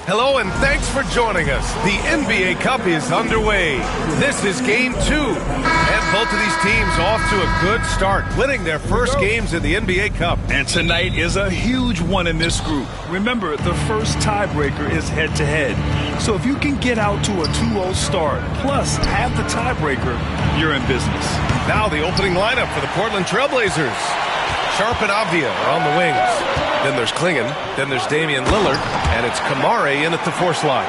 Hello and thanks for joining us. The NBA Cup is underway. This is game 2. And both of these teams off to a good start, winning their first games in the NBA Cup. And tonight is a huge one in this group. Remember, the first tiebreaker is head-to-head. So if you can get out to a 2-0 start, plus have the tiebreaker, you're in business. Now the opening lineup for the Portland Trailblazers. Sharp and Avdia are on the wings. Then there's Klingon, then there's Damian Lillard, and it's Kamare in at the 4 slot.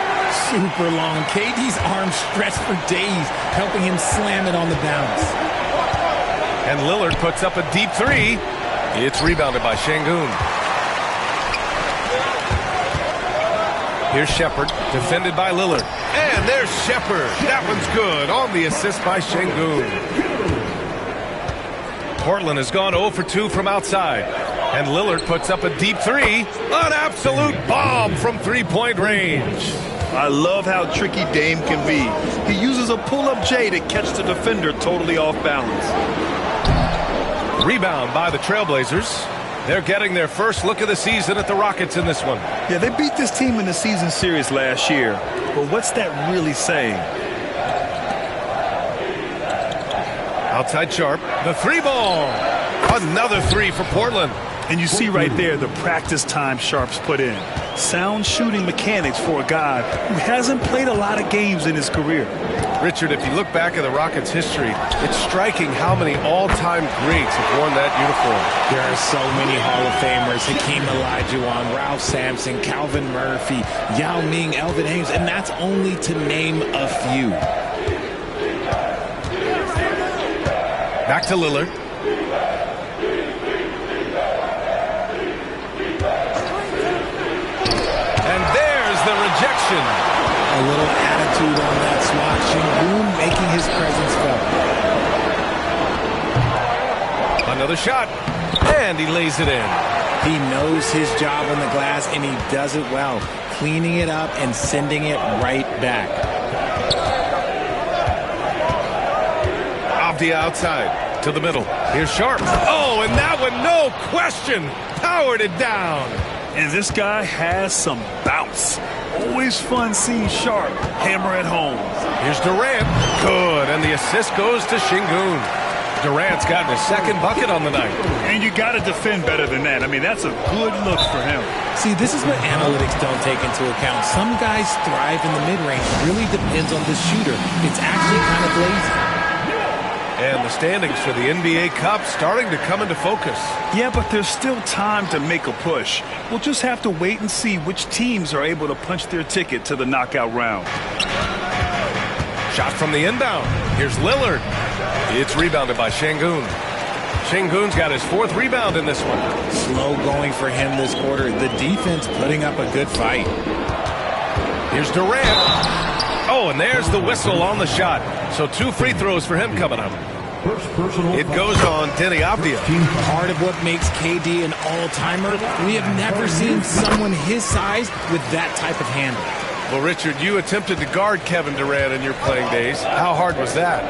Super long. KD's arms stretched for days, helping him slam it on the bounce. And Lillard puts up a deep 3. It's rebounded by Şengün. Here's Shepherd, defended by Lillard. And there's Shepherd. That one's good on the assist by Şengün. Portland has gone 0 for 2 from outside. And Lillard puts up a deep 3. An absolute bomb from three-point range. I love how tricky Dame can be. He uses a pull-up J to catch the defender totally off balance. Rebound by the Trailblazers. They're getting their first look of the season at the Rockets in this one. Yeah, they beat this team in the season series last year. But what's that really saying? Outside Sharp. The 3 ball. Another 3 for Portland. And you see right there the practice time Sharp's put in. Sound shooting mechanics for a guy who hasn't played a lot of games in his career. Richard, if you look back at the Rockets' history, it's striking how many all-time greats have worn that uniform. There are so many Hall of Famers. Hakeem Olajuwon, Ralph Sampson, Calvin Murphy, Yao Ming, Elvin Hayes, and that's only to name a few. Back to Lillard. And there's the rejection. A little attitude on that swat. Şengün making his presence felt. Another shot. And he lays it in. He knows his job on the glass, and he does it well. Cleaning it up and sending it right back. Avdia outside to the middle. Here's Sharp. Oh, and that one, no question, powered it down. And this guy has some bounce. Always fun seeing Sharp hammer at home. Here's Durant. Good, and the assist goes to Şengün. Durant's gotten his second bucket on the night. And you got to defend better than that. I mean, that's a good look for him. See, this is what analytics don't take into account. Some guys thrive in the mid-range. It really depends on the shooter. It's actually kind of lazy. And the standings for the NBA Cup starting to come into focus. Yeah, but there's still time to make a push. We'll just have to wait and see which teams are able to punch their ticket to the knockout round. Shot from the inbound. Here's Lillard. It's rebounded by Şengün. Şengün's got his 4th rebound in this one. Slow going for him this quarter. The defense putting up a good fight. Here's Durant. Oh, and there's the whistle on the shot. So 2 free throws for him coming up. It goes on Deni Avdia. Part of what makes KD an all-timer, we have never seen someone his size with that type of handle. Well, Richard, you attempted to guard Kevin Durant in your playing days. How hard was that?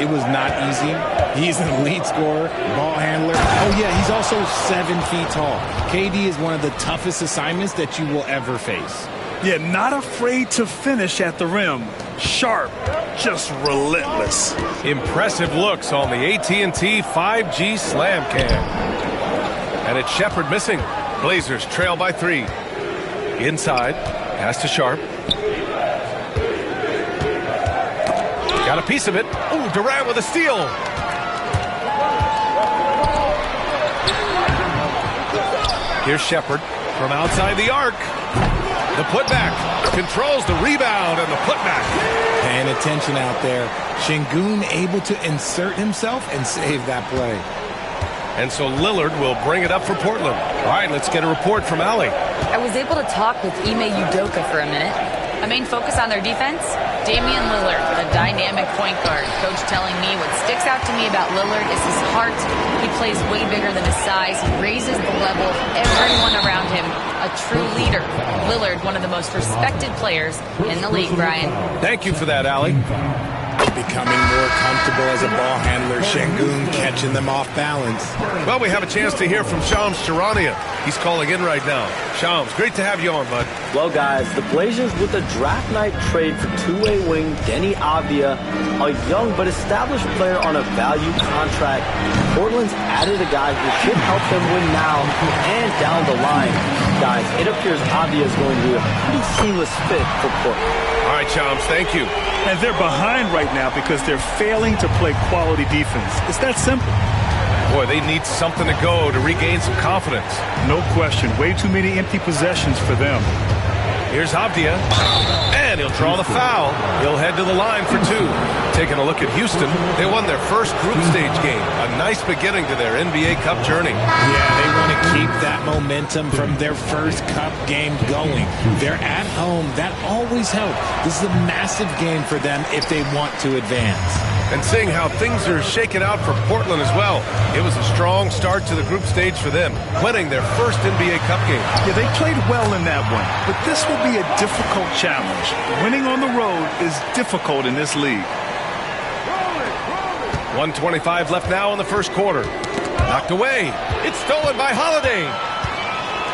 It was not easy. He's an elite scorer, ball handler. Oh, yeah, he's also 7 feet tall. KD is one of the toughest assignments that you will ever face. Yeah, not afraid to finish at the rim. Sharp, just relentless. Impressive looks on the AT&T 5G Slam Cam. And it's Shepherd missing. Blazers trail by 3. Inside, pass to Sharp. Got a piece of it. Oh, Durant with a steal. Here's Shepherd from outside the arc. The putback, controls the rebound and the putback. Paying attention out there. Şengün able to insert himself and save that play. And so Lillard will bring it up for Portland. All right, let's get a report from Allie. I was able to talk with Ime Udoka for a minute. A main focus on their defense, Damian Lillard, the dynamic point guard. Coach telling me what sticks out to me about Lillard is his heart. He plays way bigger than his size. He raises the level of everyone around him. A true leader. Lillard, one of the most respected players in the league, Brian. Thank you for that, Allie. becoming more comfortable as a ball handler. Şengün catching them off balance. Well, we have a chance to hear from Shams Charania. He's calling in right now. Shams, great to have you on, bud. Well, guys, the Blazers with a draft night trade for two-way wing Deni Avdija, a young but established player on a value contract. Portland's added a guy who should help them win now and down the line. Guys, it appears Avdija is going to be a pretty seamless fit for Portland. All right, Shams, thank you. And they're behind right now because they're failing to play quality defense. It's that simple. Boy, they need something to go to regain some confidence. No question. Way too many empty possessions for them. Here's Avdija, and he'll draw the foul. He'll head to the line for two. Taking a look at Houston, they won their first group stage game. A nice beginning to their NBA Cup journey. Yeah, they want to keep that momentum from their first Cup game going. They're at home. That always helps. This is a massive game for them if they want to advance. And seeing how things are shaking out for Portland as well, it was a strong start to the group stage for them, winning their first NBA Cup game. Yeah, they played well in that one, but this will be a difficult challenge. Winning on the road is difficult in this league. 1:25 left now in the first quarter. Knocked away. It's stolen by Holiday.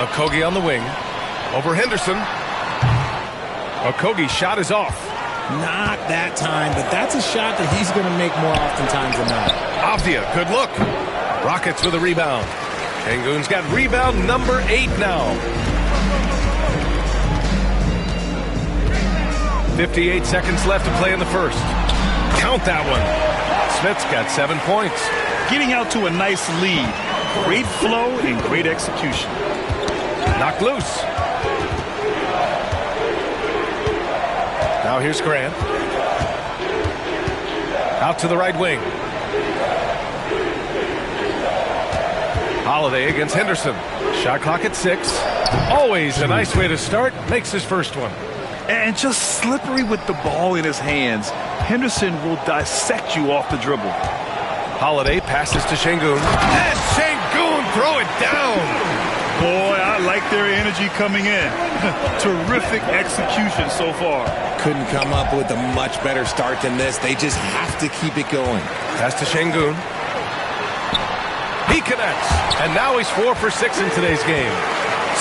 Okogie on the wing. Over Henderson. Okogie's shot is off. Not that time, but that's a shot that he's going to make more oftentimes than not. Avdija, good look. Rockets with a rebound. Şengün's got rebound number 8 now. 58 seconds left to play in the first. Count that one. Smith's got 7 points. Getting out to a nice lead. Great flow and great execution. Knocked loose. Now here's Grant. Out to the right wing. Holiday against Henderson. Shot clock at 6. Always a nice way to start. Makes his first one. And just slippery with the ball in his hands. Henderson will dissect you off the dribble. Holiday passes to Şengün. And Şengün throw it down. Boy, I like their energy coming in. Terrific execution so far. Couldn't come up with a much better start than this. They just have to keep it going. Pass to Şengün. He connects. And now he's 4 for 6 in today's game.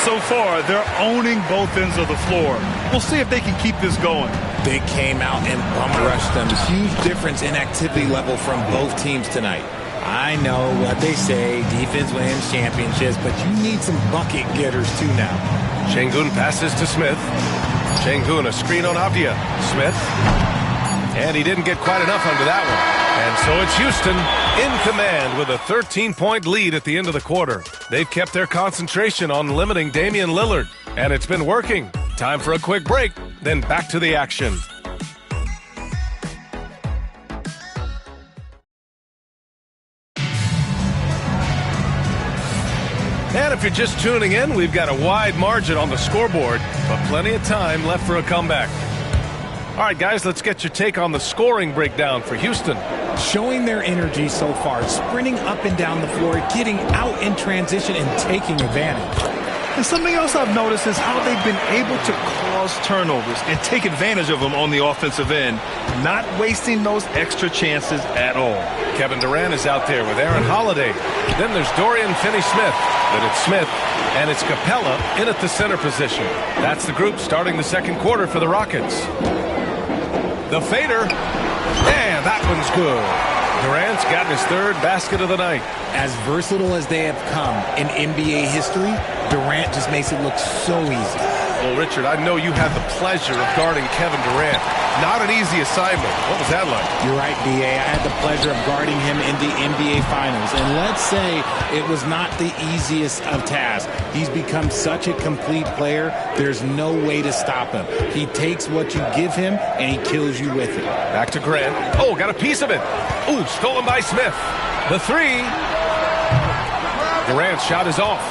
So far, they're owning both ends of the floor. We'll see if they can keep this going. They came out and bum rushed them. Huge difference in activity level from both teams tonight. I know what they say, defense wins championships, but you need some bucket getters too now. Şengün passes to Smith. Şengün, a screen on Avdija. Smith. And he didn't get quite enough under that one. And so it's Houston in command with a 13-point lead at the end of the quarter. They've kept their concentration on limiting Damian Lillard, and it's been working. Time for a quick break, then back to the action. And if you're just tuning in, we've got a wide margin on the scoreboard, but plenty of time left for a comeback. All right, guys, let's get your take on the scoring breakdown for Houston. Showing their energy so far, sprinting up and down the floor, getting out in transition and taking advantage. And something else I've noticed is how they've been able to cause turnovers and take advantage of them on the offensive end, not wasting those extra chances at all. Kevin Durant is out there with Aaron Holiday. Then there's Dorian Finney-Smith. Then it's Smith, and it's Capella in at the center position. That's the group starting the second quarter for the Rockets. The fader, and that one's good. Durant's gotten his third basket of the night. As versatile as they have come in NBA history, Durant just makes it look so easy. Well, Richard, I know you had the pleasure of guarding Kevin Durant. Not an easy assignment. What was that like? You're right, B.A. I had the pleasure of guarding him in the NBA Finals. And let's say it was not the easiest of tasks. He's become such a complete player, there's no way to stop him. He takes what you give him, and he kills you with it. Back to Grant. Oh, got a piece of it. Ooh, stolen by Smith. The three. Durant's shot is off.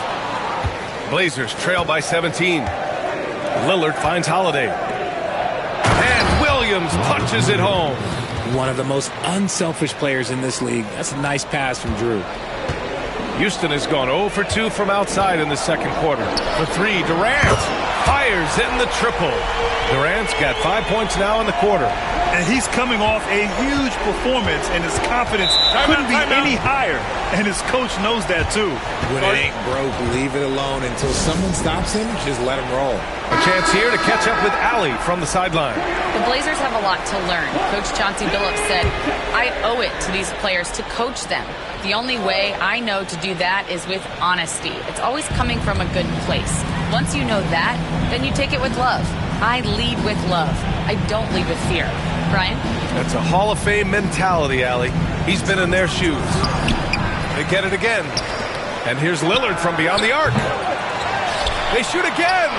Blazers trail by 17. Lillard finds Holiday. And Williams punches it home. One of the most unselfish players in this league. That's a nice pass from Drew. Houston has gone 0 for 2 from outside in the second quarter. For 3, Durant fires in the triple. Durant's got 5 points now in the quarter. And he's coming off a huge performance, and his confidence couldn't be any higher. And his coach knows that, too. When it ain't broke, leave it alone. Until someone stops him, just let him roll. A chance here to catch up with Allie from the sideline. The Blazers have a lot to learn. Coach Chauncey Billups said, I owe it to these players to coach them. The only way I know to do that is with honesty. It's always coming from a good place. Once you know that, then you take it with love. I lead with love. I don't lead with fear. Brian? That's a Hall of Fame mentality, Allie. He's been in their shoes. They get it again. And here's Lillard from beyond the arc. They shoot again.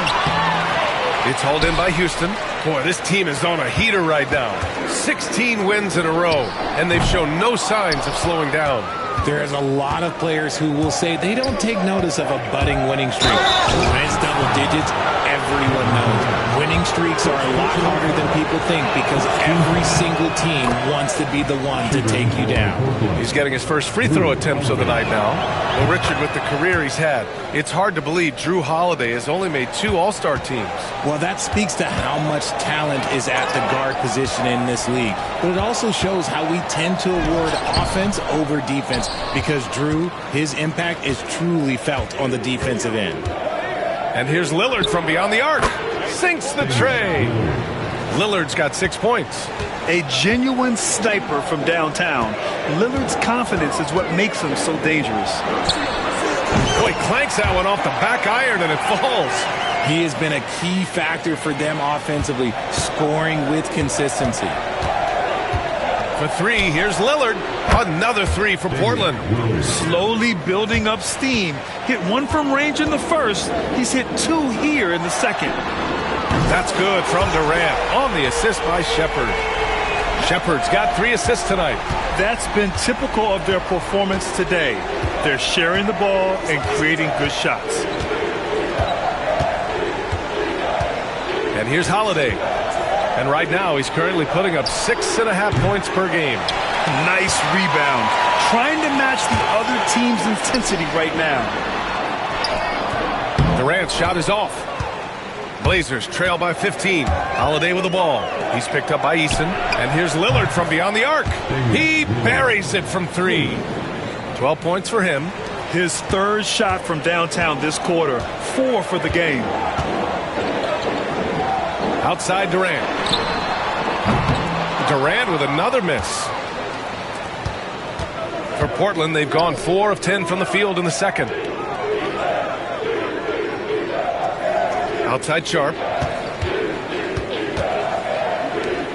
It's hauled in by Houston. Boy, this team is on a heater right now. 16 wins in a row, and they've shown no signs of slowing down. There's a lot of players who will say they don't take notice of a budding winning streak. When it's double digits, everyone knows. Winning streaks are a lot harder than people think because every single team wants to be the one to take you down. He's getting his first free throw attempts of the night now. Well, Richard, with the career he's had, it's hard to believe Drew Holiday has only made 2 All-Star teams. Well, that speaks to how much talent is at the guard position in this league. But it also shows how we tend to award offense over defense because Drew, his impact is truly felt on the defensive end. And here's Lillard from beyond the arc. Sinks the tray. Lillard's got 6 points. A genuine sniper from downtown. Lillard's confidence is what makes him so dangerous. Boy, clanks that one off the back iron and it falls. He has been a key factor for them offensively, scoring with consistency. For 3, here's Lillard. Another 3 for Portland. Slowly building up steam. Hit 1 from range in the first. He's hit 2 here in the second. That's good from Durant on the assist by Shepherd. Shepherd's got 3 assists tonight. That's been typical of their performance today. They're sharing the ball and creating good shots. And here's Holiday. And right now he's currently putting up 6.5 points per game. Nice rebound. Trying to match the other team's intensity right now. Durant's shot is off. Blazers trail by 15. Holiday with the ball. He's picked up by Eason. And here's Lillard from beyond the arc. He buries it from 3. 12 points for him. His 3rd shot from downtown this quarter. 4 for the game. Outside Durant. Durant with another miss. For Portland, they've gone 4 of 10 from the field in the second. Outside Sharp.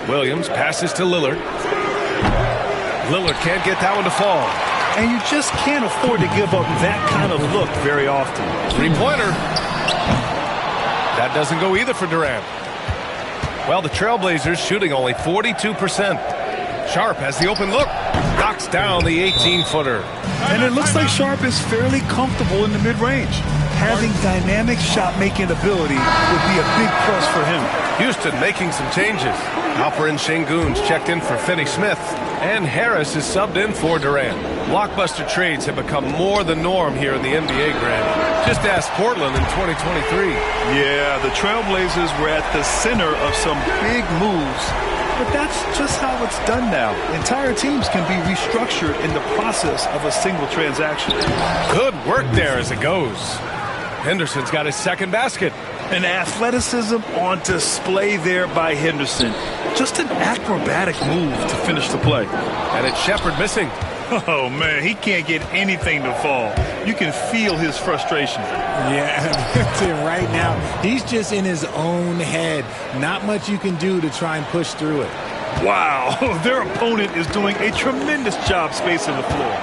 Williams passes to Lillard. Lillard can't get that one to fall. And you just can't afford to give up that kind of look very often. 3-pointer. That doesn't go either for Durant. Well, the Trailblazers shooting only 42%. Sharp has the open look. Knocks down the 18-footer. And it looks like Sharp is fairly comfortable in the mid-range. Having dynamic shot-making ability would be a big plus for him. Houston making some changes. Alperen Sengun's checked in for Finney Smith. And Harris is subbed in for Durant. Blockbuster trades have become more the norm here in the NBA, Grant. Just ask Portland in 2023. Yeah, the Trailblazers were at the center of some big moves. But that's just how it's done now. Entire teams can be restructured in the process of a single transaction. Good work there as it goes. Henderson's got his 2nd basket. An athleticism on display there by Henderson. Just an acrobatic move to finish the play. And it's Shepherd missing. Oh, man, he can't get anything to fall. You can feel his frustration. Yeah, right now, he's just in his own head. Not much you can do to try and push through it. Wow, their opponent is doing a tremendous job spacing the floor.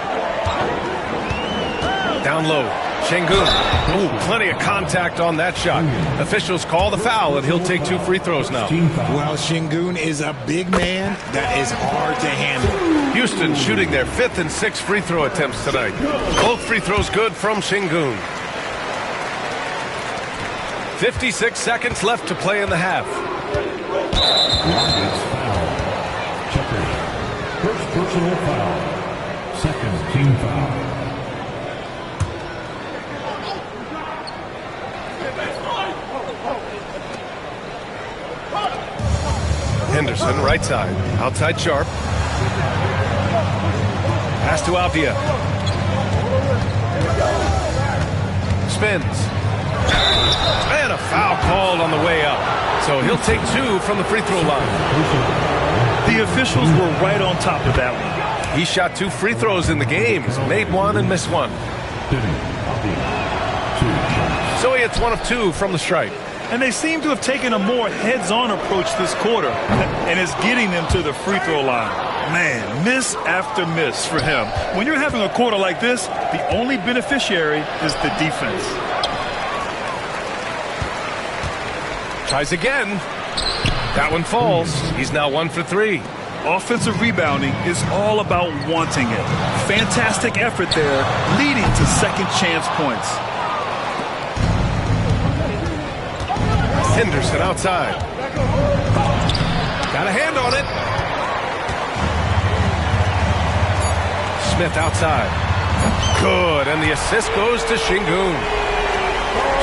Down low, Sengun. Ooh, plenty of contact on that shot. Officials call the foul, and he'll take 2 free throws now. Well, Sengun is a big man that is hard to handle. Houston shooting their 5th and 6th free throw attempts tonight. Both free throws good from Sengun. 56 seconds left to play in the half. First personal foul. 2nd team foul. Henderson Henderson, right side. Outside Sharp. Pass to Avdia. Spins. And a foul called on the way up. So he'll take 2 from the free throw line. The officials were right on top of that one. He shot 2 free throws in the game. He's made 1 and missed 1. So he hits 1 of 2 from the stripe. And they seem to have taken a more heads-on approach this quarter, and it's getting them to the free throw line. Man, miss after miss for him. When you're having a quarter like this, the only beneficiary is the defense. Tries again. That one falls. He's now 1 for 3. Offensive rebounding is all about wanting it. Fantastic effort there, leading to second chance points. Henderson outside. Got a hand on it. Smith outside. Good, and the assist goes to Şengün.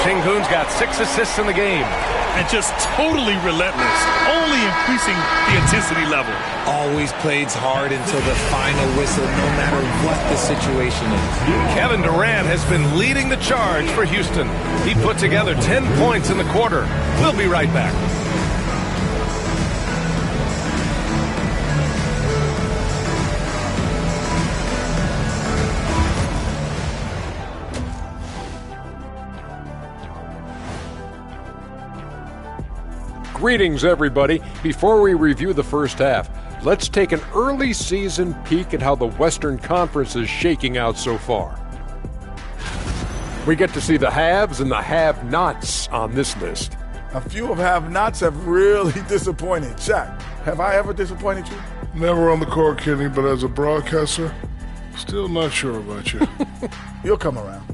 Şengün's got 6 assists in the game. And just totally relentless, only increasing the intensity level. Always plays hard until the final whistle, no matter what the situation is. Kevin Durant has been leading the charge for Houston. He put together 10 points in the quarter. We'll be right back. Greetings, everybody. Before we review the first half, let's take an early season peek at how the Western Conference is shaking out so far. We get to see the haves and the have-nots on this list. A few of have-nots have really disappointed. Shaq, have I ever disappointed you? Never on the court, Kenny, but as a broadcaster, still not sure about you. You'll come around.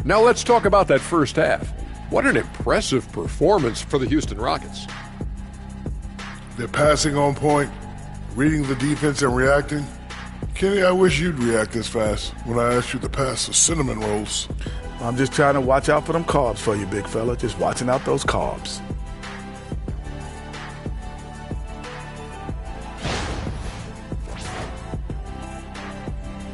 Now let's talk about that first half. What an impressive performance for the Houston Rockets. They're passing on point, reading the defense and reacting. Kenny, I wish you'd react this fast when I asked you to pass the cinnamon rolls. I'm just trying to watch out for them carbs for you, big fella. Just watching out those carbs.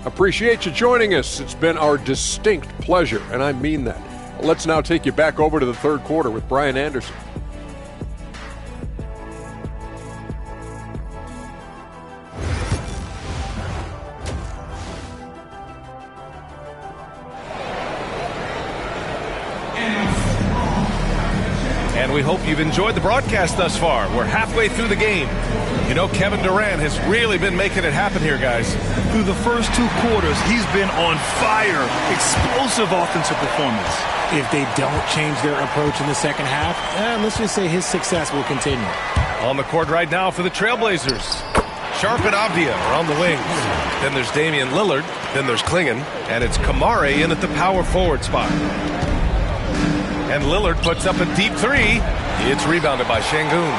Appreciate you joining us. It's been our distinct pleasure, and I mean that. Let's now take you back over to the third quarter with Brian Anderson. And we hope you've enjoyed the broadcast thus far. We're halfway through the game. You know, Kevin Durant has really been making it happen here, guys. Through the first 2 quarters, he's been on fire. Explosive offensive performance. If they don't change their approach in the second half, let's just say his success will continue. On the court right now for the Trailblazers. Sharp and Avdia are on the wings. Then there's Damian Lillard. Then there's Klingon. And it's Kamari in at the power forward spot. And Lillard puts up a deep 3. It's rebounded by Şengün.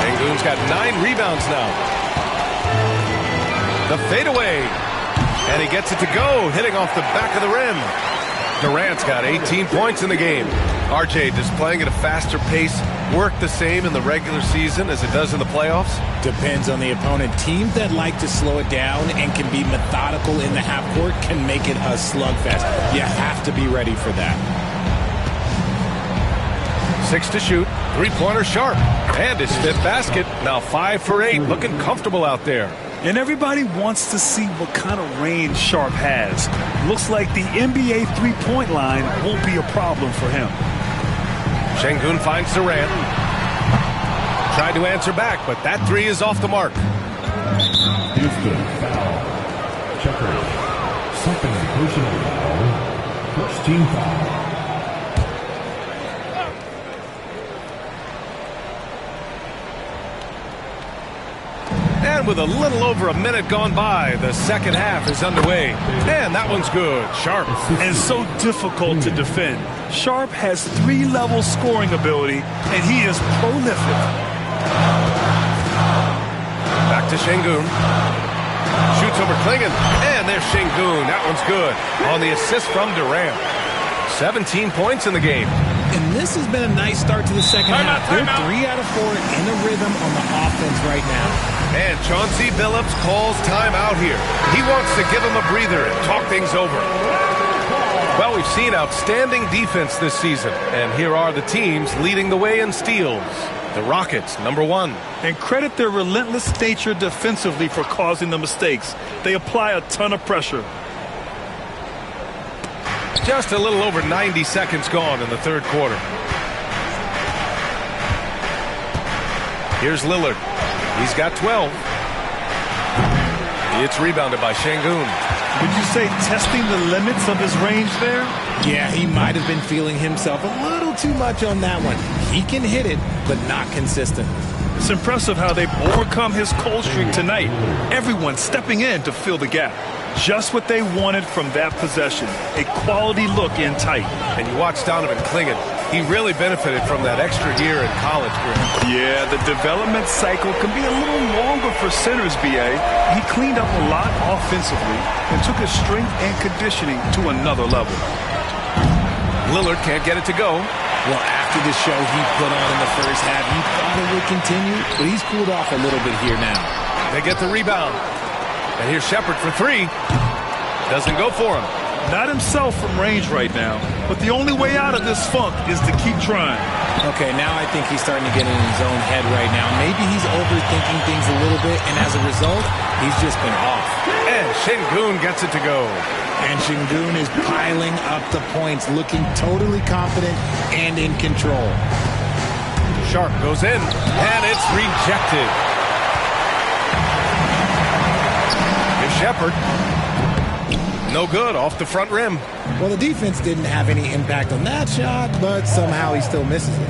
Şengün's got 9 rebounds now. The fadeaway. And he gets it to go, hitting off the back of the rim. Durant's got 18 points in the game. RJ, does playing at a faster pace work the same in the regular season as it does in the playoffs? Depends on the opponent. Teams that like to slow it down and can be methodical in the half court can make it a slugfest. You have to be ready for that. 6 to shoot. 3-pointer Sharp. And his 5th basket. Now 5 for 8. Looking comfortable out there. And everybody wants to see what kind of range Sharp has. Looks like the NBA three-point line won't be a problem for him. Şengün finds Durant. Tried to answer back, but that 3 is off the mark. Houston foul. Checkers. Second personal foul. First team foul. And with a little over a minute gone by, the second half is underway. And that one's good. Sharp. And so difficult to defend. Sharp has 3-level scoring ability, and he is prolific. Back to Şengün. Shoots over Klingon. And there's Şengün. That one's good. On the assist from Durant. 17 points in the game. And this has been a nice start to the second half. They're 3 out of 4 in a rhythm on the offense right now. And Chauncey Billups calls timeout here. He wants to give him a breather and talk things over. Well, we've seen outstanding defense this season, and here are the teams leading the way in steals. The Rockets, number 1. And credit their relentless nature defensively for causing the mistakes. They apply a ton of pressure. Just a little over 90 seconds gone in the third quarter. Here's Lillard. He's got 12. It's rebounded by Şengün. Would you say testing the limits of his range there? Yeah, he might have been feeling himself a little too much on that one. He can hit it, but not consistent. It's impressive how they've overcome his cold streak tonight. Everyone stepping in to fill the gap. Just what they wanted from that possession. A quality look in tight. And you watch Donovan Clingan. He really benefited from that extra year in college. Yeah, the development cycle can be a little longer for centers, B.A. He cleaned up a lot offensively and took his strength and conditioning to another level. Lillard can't get it to go. Well, after the show he put on in the first half, he thought it would continue, but he's cooled off a little bit here now. They get the rebound. And here's Shepherd for 3. Doesn't go for him. Not himself from range right now, but the only way out of this funk is to keep trying. Okay, now I think he's starting to get in his own head right now. Maybe he's overthinking things a little bit, and as a result, he's just been off. And Şengün gets it to go. And Şengün is piling up the points, looking totally confident and in control. Sharp goes in, and it's rejected. Here's Shepherd. No good, off the front rim. Well, the defense didn't have any impact on that shot, but somehow he still misses it.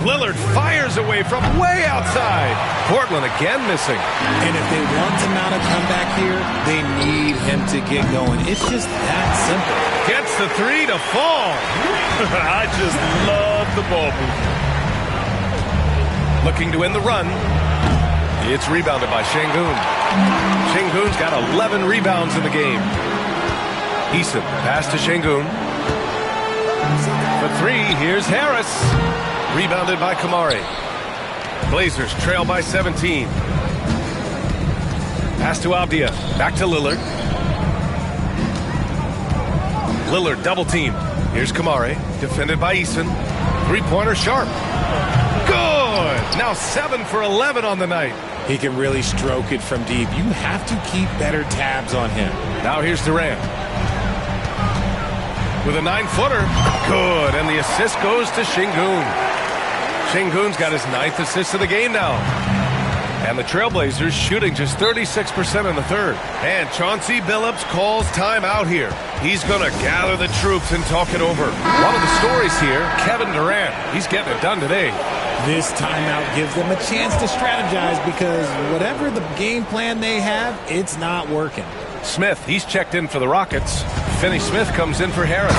Lillard fires away from way outside. Portland again missing. And if they want to mount a comeback here, they need him to get going. It's just that simple. Gets the 3 to fall. I just love the ball movement. Looking to win the run. It's rebounded by Şengün. Şengün's got 11 rebounds in the game. Eason, pass to Şengün. For 3, here's Harris. Rebounded by Kamari. Blazers trail by 17. Pass to Avdia. Back to Lillard. Lillard double team. Here's Kamari. Defended by Eason. Three-pointer Sharp. Good! Now 7 for 11 on the night. He can really stroke it from deep. You have to keep better tabs on him. Now here's Durant. With a 9-footer. Good, and the assist goes to Şengün. Şengün's got his 9th assist of the game now. And the Trailblazers shooting just 36% in the third. And Chauncey Billups calls timeout here. He's going to gather the troops and talk it over. One of the stories here, Kevin Durant. He's getting it done today. This timeout gives them a chance to strategize because whatever the game plan they have, it's not working. Smith, he's checked in for the Rockets. Finney Smith comes in for Harris.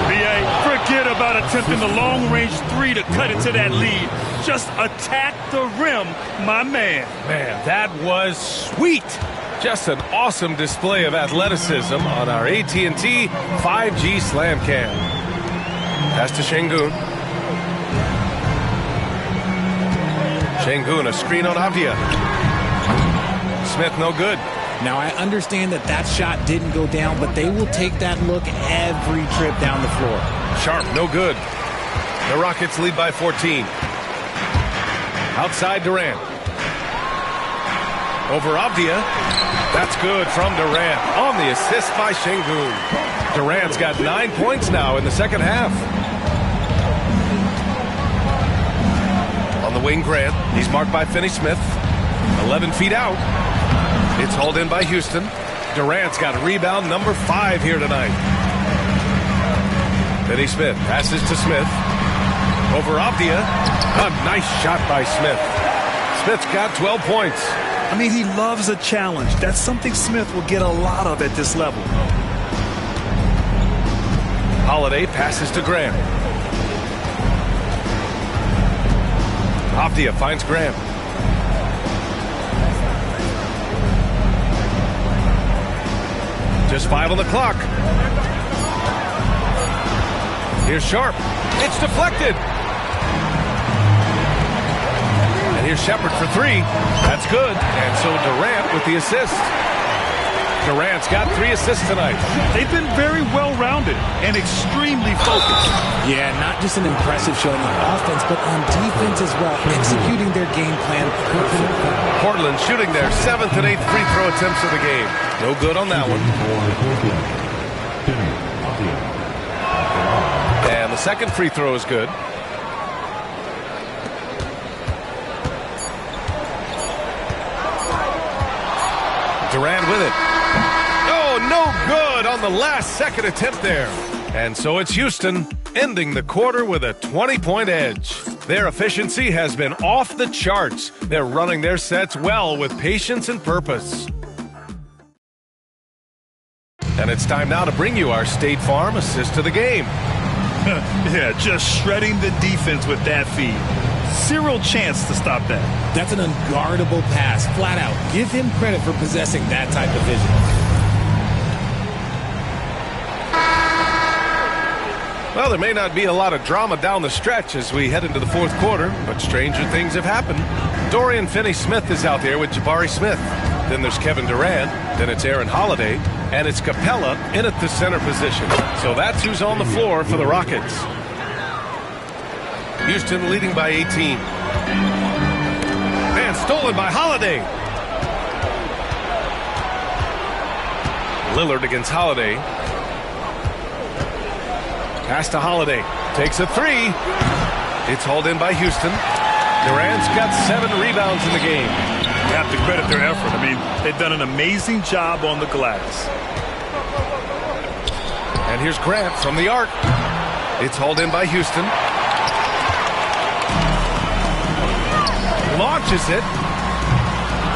B.A., forget about attempting the long-range 3 to cut into that lead. Just attack the rim, my man. Man, that was sweet. Just an awesome display of athleticism on our AT&T 5G Slam Cam. Pass to Şengün. Şengün, a screen on Avdia. Smith, no good. Now, I understand that that shot didn't go down, but they will take that look every trip down the floor. Sharp, no good. The Rockets lead by 14. Outside Durant. Over Avdia. That's good from Durant. On the assist by Şengün. Durant's got 9 points now in the second half. On the wing, Grant. He's marked by Finney Smith. 11 feet out. It's hauled in by Houston. Durant's got rebound number 5 here tonight. Finney Smith passes to Smith. Over Avdia. A nice shot by Smith. Smith's got 12 points. I mean, he loves a challenge. That's something Smith will get a lot of at this level. Holiday passes to Graham. Avdia finds Graham. Just 5 on the clock. Here's Sharp. It's deflected. And here's Shepard for 3. That's good. And so Durant with the assist. Durant's got 3 assists tonight. They've been very well-rounded and extremely focused. Yeah, not just an impressive showing on offense, but on defense as well, executing their game plan perfectly. Portland shooting their 7th and 8th free throw attempts of the game. No good on that one. And the second free throw is good. Durant with it. Oh, no good on the last second attempt there. And so it's Houston ending the quarter with a 20-point edge. Their efficiency has been off the charts. They're running their sets well with patience and purpose. And it's time now to bring you our State Farm assist of the game. Yeah, just shredding the defense with that feed. Zero chance to stop that. That's an unguardable pass, flat out. Give him credit for possessing that type of vision. Well, there may not be a lot of drama down the stretch as we head into the fourth quarter, but stranger things have happened. Dorian Finney-Smith is out there with Jabari Smith. Then there's Kevin Durant. Then it's Aaron Holiday. And it's Capella in at the center position. So that's who's on the floor for the Rockets. Houston leading by 18. And stolen by Holiday. Lillard against Holiday. Pass to Holiday. Takes a 3. It's hauled in by Houston. Durant's got 7 rebounds in the game. You have to credit their effort. I mean, they've done an amazing job on the glass. And here's Grant from the arc. It's hauled in by Houston. Launches it.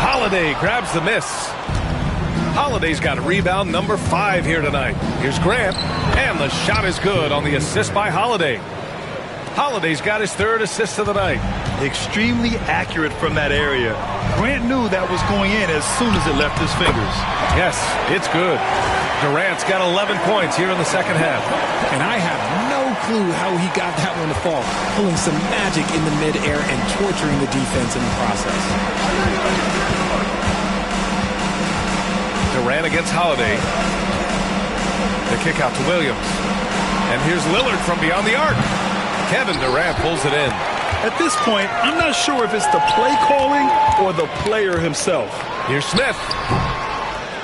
Holiday grabs the miss. Holiday's got rebound number 5 here tonight. Here's Grant, and the shot is good on the assist by Holiday. Holiday's got his 3rd assist of the night. Extremely accurate from that area. Grant knew that was going in as soon as it left his fingers. Yes, it's good. Durant's got 11 points here in the second half. And I have no clue how he got that one to fall, pulling some magic in the midair and torturing the defense in the process. Durant against Holiday. The kick out to Williams. And here's Lillard from beyond the arc. Kevin Durant pulls it in. At this point, I'm not sure if it's the play calling or the player himself. Here's Smith.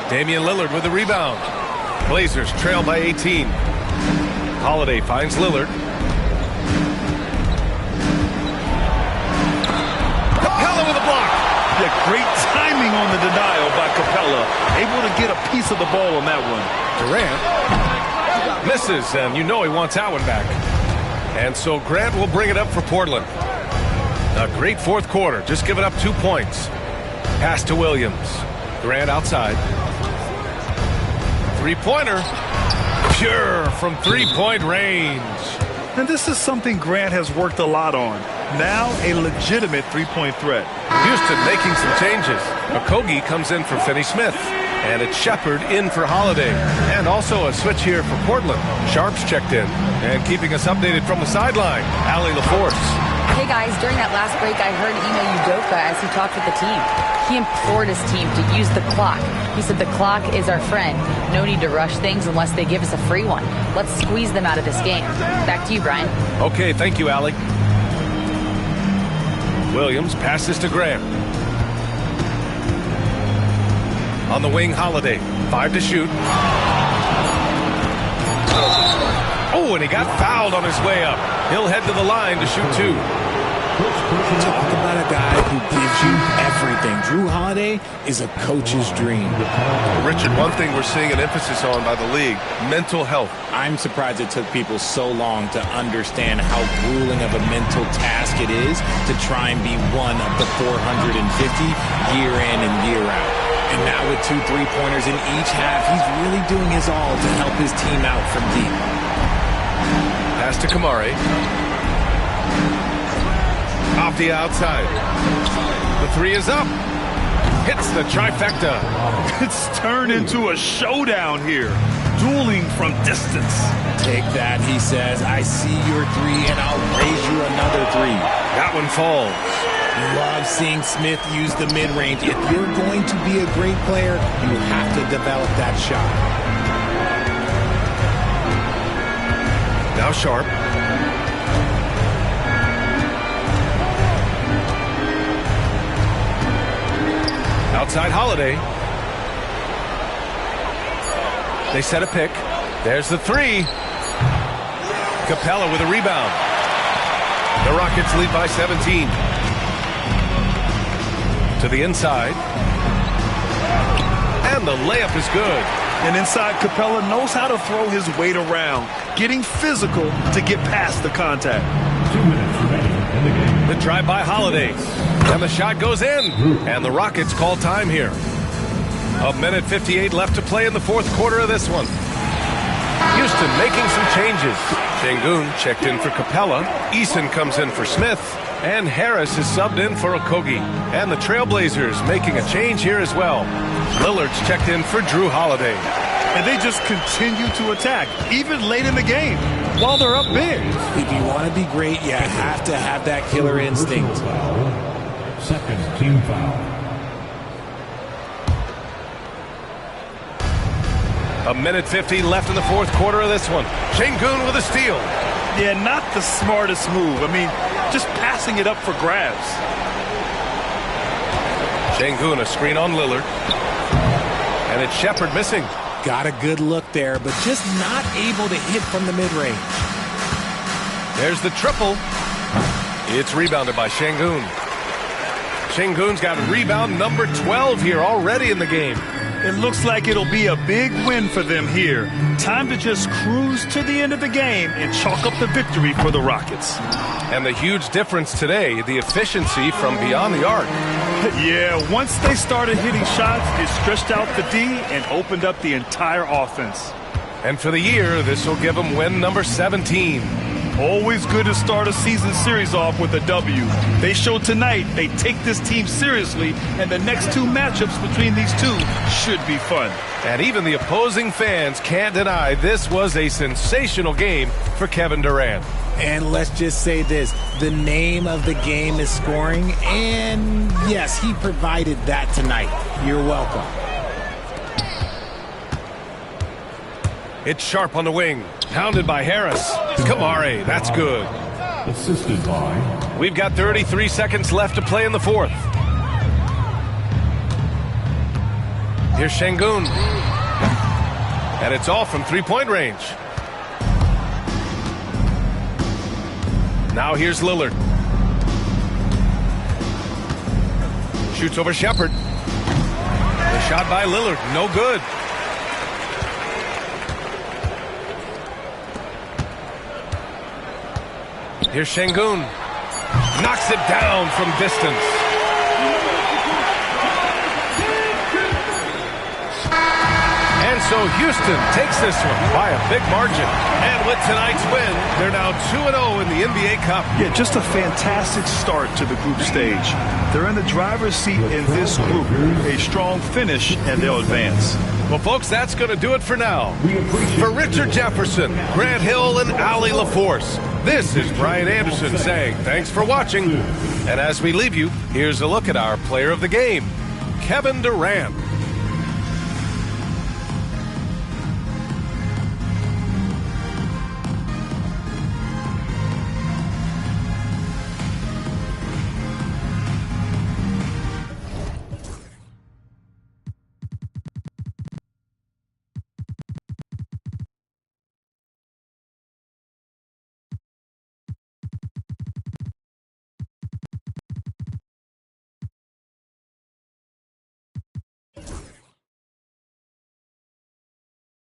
Damian Lillard with the rebound. Blazers trail by 18. Holiday finds Lillard. Capella with a block. Yeah, great timing on the denial by Capella. Able to get a piece of the ball on that one. Durant misses, and you know he wants that one back. And so Grant will bring it up for Portland. A great fourth quarter, just giving up 2 points. Pass to Williams. Durant outside. Three-pointer. Pure from three-point range. And this is something Grant has worked a lot on. Now a legitimate three-point threat. Houston making some changes. Okogie comes in for Finney-Smith. And it's Shepard in for Holiday. And also a switch here for Portland. Sharp's checked in. And keeping us updated from the sideline, Allie LaForce. Hey guys, during that last break, I heard Ime Udoka as he talked with the team. He implored his team to use the clock. He said the clock is our friend. No need to rush things unless they give us a free one. Let's squeeze them out of this game. Back to you, Brian. Okay, thank you, Allie. Williams passes to Graham. On the wing, Holiday. 5 to shoot. Oh, and he got fouled on his way up. He'll head to the line to shoot 2. Talk about a guy who gives you everything. Jrue Holiday is a coach's dream. Richard, one thing we're seeing an emphasis on by the league, mental health. I'm surprised it took people so long to understand how grueling of a mental task it is to try and be one of the 450 year in and year out. And now with 2 3-pointers in each half, he's really doing his all to help his team out from deep. Pass to Kamari. Off the outside. The 3 is up. hits the trifecta. It's turned into a showdown here. Dueling from distance. Take that, he says. I see your three, and I'll raise you another three. That one falls. Love seeing Smith use the mid-range. If you're going to be a great player, you have to develop that shot. Now Sharp. Outside Holiday. They set a pick. There's the three. Capella with a rebound. The Rockets lead by 17. To the inside. And the layup is good. And inside, Capella knows how to throw his weight around, getting physical to get past the contact. 2 minutes remaining in the game. The drive by Holiday. And the shot goes in. And the Rockets call time here. 1:58 left to play in the fourth quarter of this one. Houston making some changes. Sengun checked in for Capella. Eason comes in for Smith. And Harris is subbed in for Okogie. And the Trailblazers making a change here as well. Lillard's checked in for Drew Holiday. And they just continue to attack, even late in the game, while they're up big. If you want to be great, you have to have that killer instinct. Second team foul. 1:50 left in the fourth quarter of this one. Sengun with a steal. Yeah, not the smartest move. I mean, just passing it up for grabs. Sengun, a screen on Lillard. And it's Shepherd missing. Got a good look there, but just not able to hit from the mid-range. There's the triple. It's rebounded by Sengun. Sengun's got rebound number 12 here already in the game. It looks like it'll be a big win for them here. Time to just cruise to the end of the game and chalk up the victory for the Rockets. And the huge difference today, the efficiency from beyond the arc. Yeah, once they started hitting shots, it stretched out the D and opened up the entire offense. And for the year, this will give them win number 17. Always good to start a season series off with a W. They showed tonight they take this team seriously, and the next two matchups between these two should be fun. And even the opposing fans can't deny this was a sensational game for Kevin Durant. And let's just say this, the name of the game is scoring, and yes, he provided that tonight. You're welcome. It's Sharp on the wing, pounded by Harris. Kamari, that's good. Assisted by. We've got 33 seconds left to play in the fourth. Here's Sengun. And it's all from three-point range. Now here's Lillard. Shoots over Shepherd. The shot by Lillard, no good. Here's Sengun. Knocks it down from distance. And so Houston takes this one by a big margin. And with tonight's win, they're now 2-0 in the NBA Cup. Yeah, just a fantastic start to the group stage. They're in the driver's seat in this group. A strong finish, and they'll advance. Well, folks, that's going to do it for now. For Richard Jefferson, Grant Hill, and Allie LaForce, this is Brian Anderson saying thanks for watching. And as we leave you, here's a look at our player of the game, Kevin Durant.